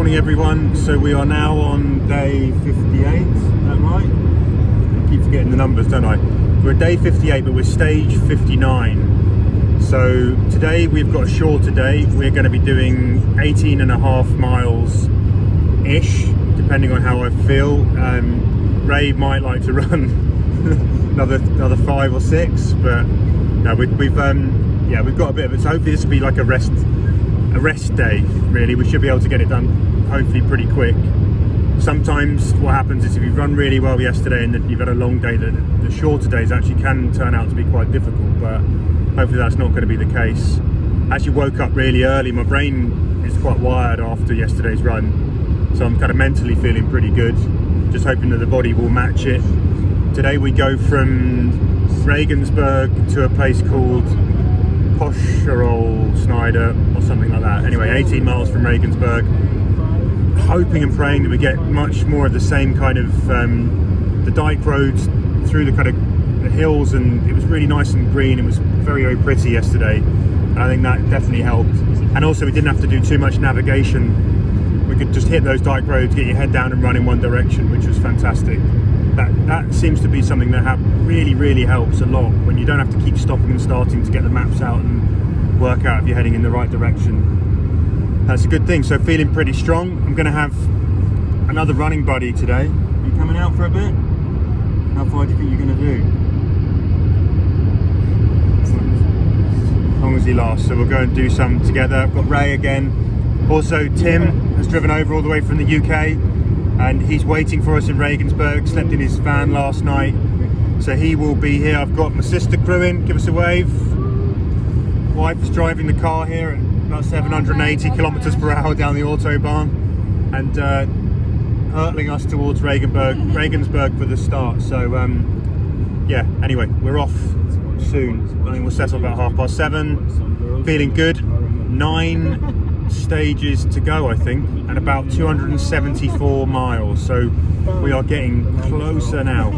morning everyone. So we are now on day 58, is that right? I keep forgetting the numbers, don't I? We're at day 58, but we're stage 59. So today we've got a shorter day. We're going to be doing 18 and a half miles ish, depending on how I feel. Ray might like to run another 5 or 6, but no, we've got a bit of it. So hopefully this will be like a rest day, really. We should be able to get it done hopefully pretty quick. Sometimes what happens is if you've run really well yesterday and then you've had a long day, the shorter days actually can turn out to be quite difficult, but hopefully that's not going to be the case. I actually woke up really early. My brain is quite wired after yesterday's run, so I'm kind of mentally feeling pretty good, just hoping that the body will match it. Today we go from Regensburg to a place called Snyder or something like that. Anyway, 18 miles from Regensburg. Hoping and praying that we get much more of the same kind of the dike roads through the kind of the hills, and it was really nice and green. It was very, very pretty yesterday, and I think that definitely helped. And also we didn't have to do too much navigation. We could just hit those dike roads, get your head down and run in one direction, which was fantastic. That seems to be something that really helps a lot when you don't have to keep stopping and starting to get the maps out and work out if you're heading in the right direction. That's a good thing. So feeling pretty strong. I'm going to have another running buddy today. You coming out for a bit? How far do you think you're going to do? As long as he lasts. So we'll go and do some together. I've got Ray again. Also Tim has driven over all the way from the UK, and he's waiting for us in Regensburg. Slept in his van last night, so he will be here. I've got my sister crewing. Give us a wave. Wife is driving the car here at about 780 kilometers per hour down the autobahn, and hurtling us towards Regensburg for the start. So yeah, anyway, we're off soon. I think we'll settle about 7:30. Feeling good. 9 stages to go, I think, and about 274 miles. So we are getting closer now.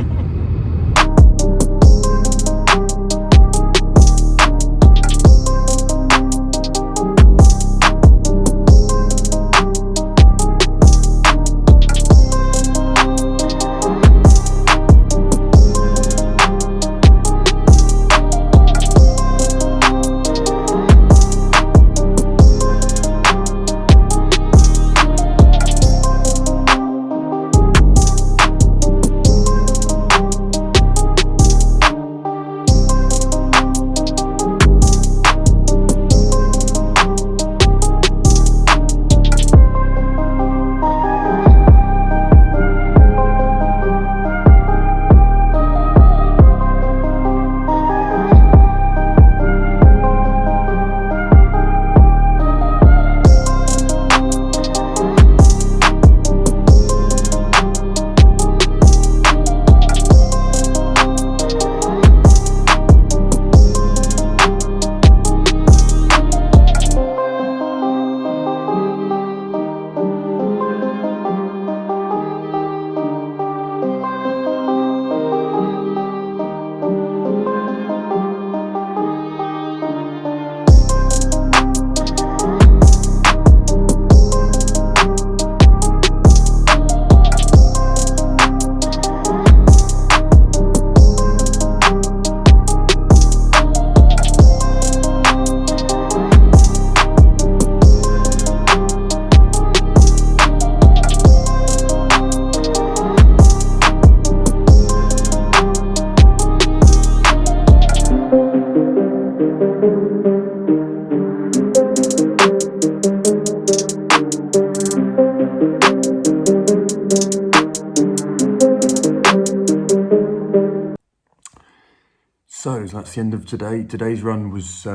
So that's the end of today. Today's run was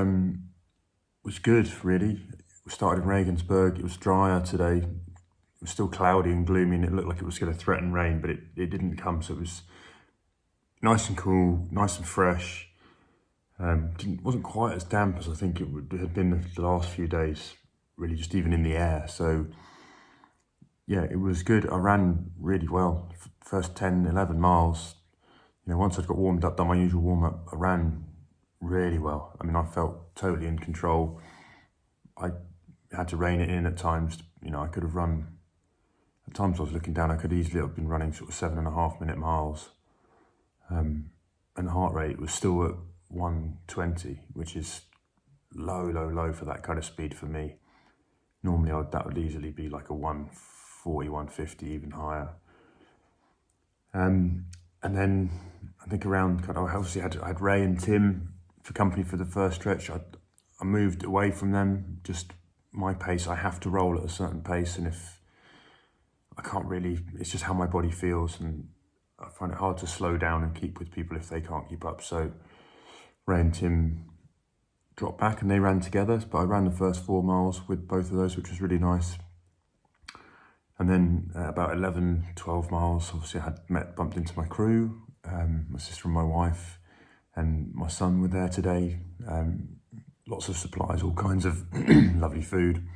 good, really. We started in Regensburg. It was drier today. It was still cloudy and gloomy, and it looked like it was going to threaten rain, but it didn't come. So it was nice and cool, nice and fresh. Wasn't quite as damp as I think it had been the last few days, really, just even in the air. So yeah, it was good. I ran really well. First 10, 11 miles. You know, once I'd got warmed up, done my usual warm up, I ran really well. I mean, I felt totally in control. I had to rein it in at times. You know, I could have run times I was looking down, I could easily have been running sort of 7.5 minute miles. And the heart rate was still at 120, which is low for that kind of speed for me. Normally that would easily be like a 140, 150, even higher. And then I think around kind of, obviously I had Ray and Tim for company for the first stretch. I moved away from them, just my pace. I have to roll at a certain pace, and if I can't really, it's just how my body feels, and I find it hard to slow down and keep with people if they can't keep up. So Ray and Tim dropped back and they ran together, but I ran the first 4 miles with both of those, which was really nice. And then about 11, 12 miles, obviously I had bumped into my crew, my sister and my wife and my son were there today. Lots of supplies, all kinds of lovely food,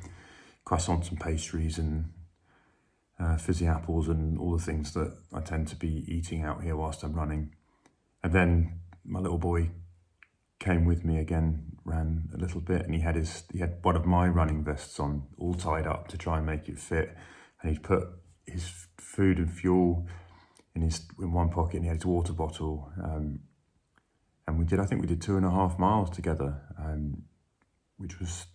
croissants and pastries and fizzy apples and all the things that I tend to be eating out here whilst I'm running. And then my little boy came with me again, ran a little bit, and he had one of my running vests on, all tied up to try and make it fit. And he'd put his food and fuel in one pocket, and he had his water bottle. And I think we did 2.5 miles together, which was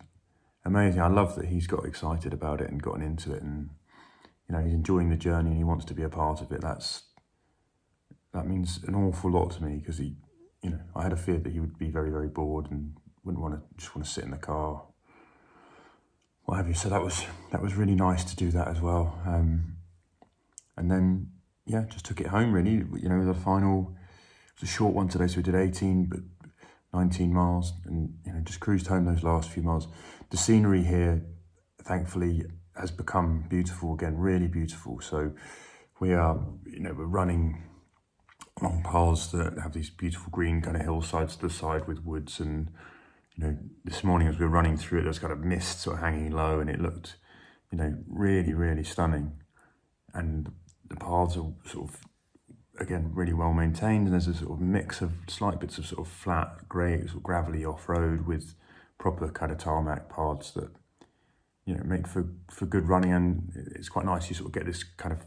amazing. I love that he's got excited about it and gotten into it, and he's enjoying the journey and he wants to be a part of it. That means an awful lot to me, because I had a fear that he would be very, very bored and wouldn't just want to sit in the car, what have you. So that was really nice to do that as well. And then, just took it home really, the final, it was a short one today, so we did 18, but 19 miles and, just cruised home those last few miles. The scenery here, thankfully, has become beautiful again, really beautiful. So we're running along paths that have these beautiful green kind of hillsides to the side with woods, and this morning as we were running through it, there was kind of mist sort of hanging low, and it looked really, really stunning. And the paths are sort of, again, really well maintained, and there's a sort of mix of slight bits of sort of flat, grey, sort of gravelly off-road with proper kind of tarmac paths that make for good running. And it's quite nice, you sort of get this kind of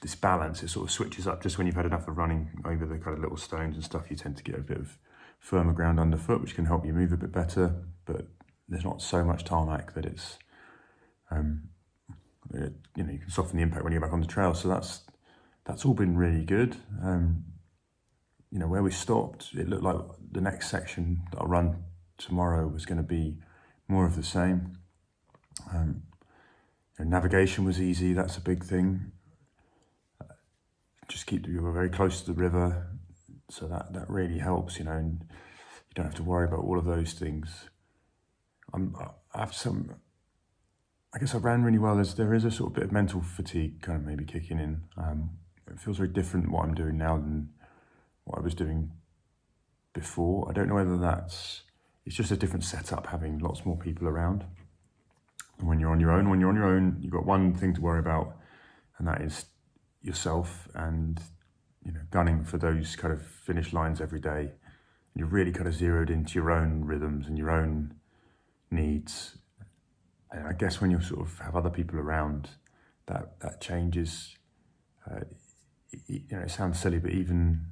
this balance. It sort of switches up just when you've had enough of running over the kind of little stones and stuff. You tend to get a bit of firmer ground underfoot, which can help you move a bit better, but there's not so much tarmac that it's you can soften the impact when you're back on the trail. So that's all been really good. Where we stopped, it looked like the next section that I'll run tomorrow was going to be more of the same. Navigation was easy, that's a big thing. You were very close to the river, so that really helps, and you don't have to worry about all of those things. I guess I ran really well. There is a sort of bit of mental fatigue kind of maybe kicking in. It feels very different what I'm doing now than what I was doing before. I don't know whether it's just a different setup, having lots more people around. And when you're on your own, you've got one thing to worry about, and that is yourself, and gunning for those kind of finish lines every day. And you're really kind of zeroed into your own rhythms and your own needs. And I guess when you sort of have other people around, that changes. It sounds silly, but even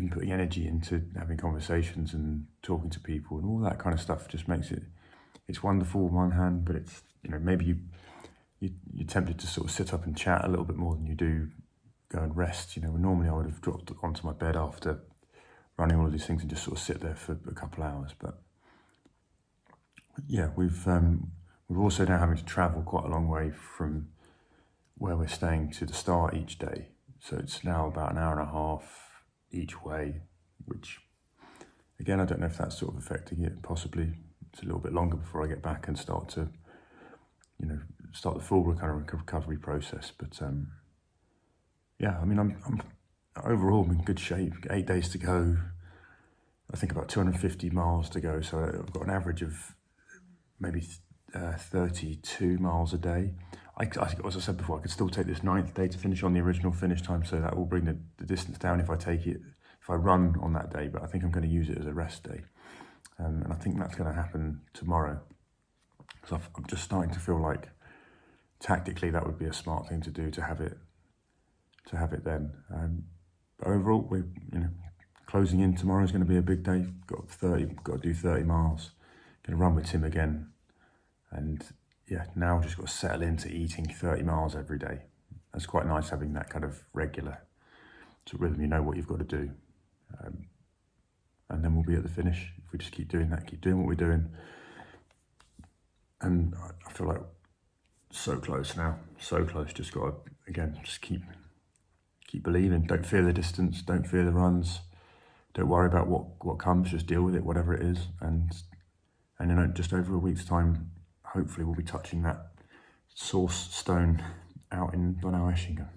putting energy into having conversations and talking to people and all that kind of stuff just makes it's wonderful on one hand, but it's maybe you're tempted to sort of sit up and chat a little bit more than you do go and rest. Normally I would have dropped onto my bed after running all of these things and just sort of sit there for a couple of hours. But we're also now having to travel quite a long way from where we're staying to the start each day. So it's now about an hour and a half each way, which again, I don't know if that's sort of affecting it. Possibly it's a little bit longer before I get back and start to start the full recovery process. But I'm overall in good shape. 8 days to go. I think about 250 miles to go. So I've got an average of maybe 32 miles a day. I think, as I said before, I could still take this 9th day to finish on the original finish time. So that will bring the distance down if I run on that day. But I think I'm going to use it as a rest day. And I think that's going to happen tomorrow. So I'm just starting to feel like tactically that would be a smart thing to do, to have it then. But overall, we're closing in. Tomorrow's going to be a big day. Got to do 30 miles. Going to run with Tim again, and yeah, now just got to settle into eating 30 miles every day. That's quite nice, having that kind of regular sort of rhythm. You know what you've got to do, and then we'll be at the finish if we just keep doing that, keep doing what we're doing. And I feel like so close now, so close. Just got to, again, just keep believing. Don't fear the distance, don't fear the runs, don't worry about what comes, just deal with it, whatever it is. And just over a week's time, hopefully we'll be touching that source stone out in Donau Eschingen.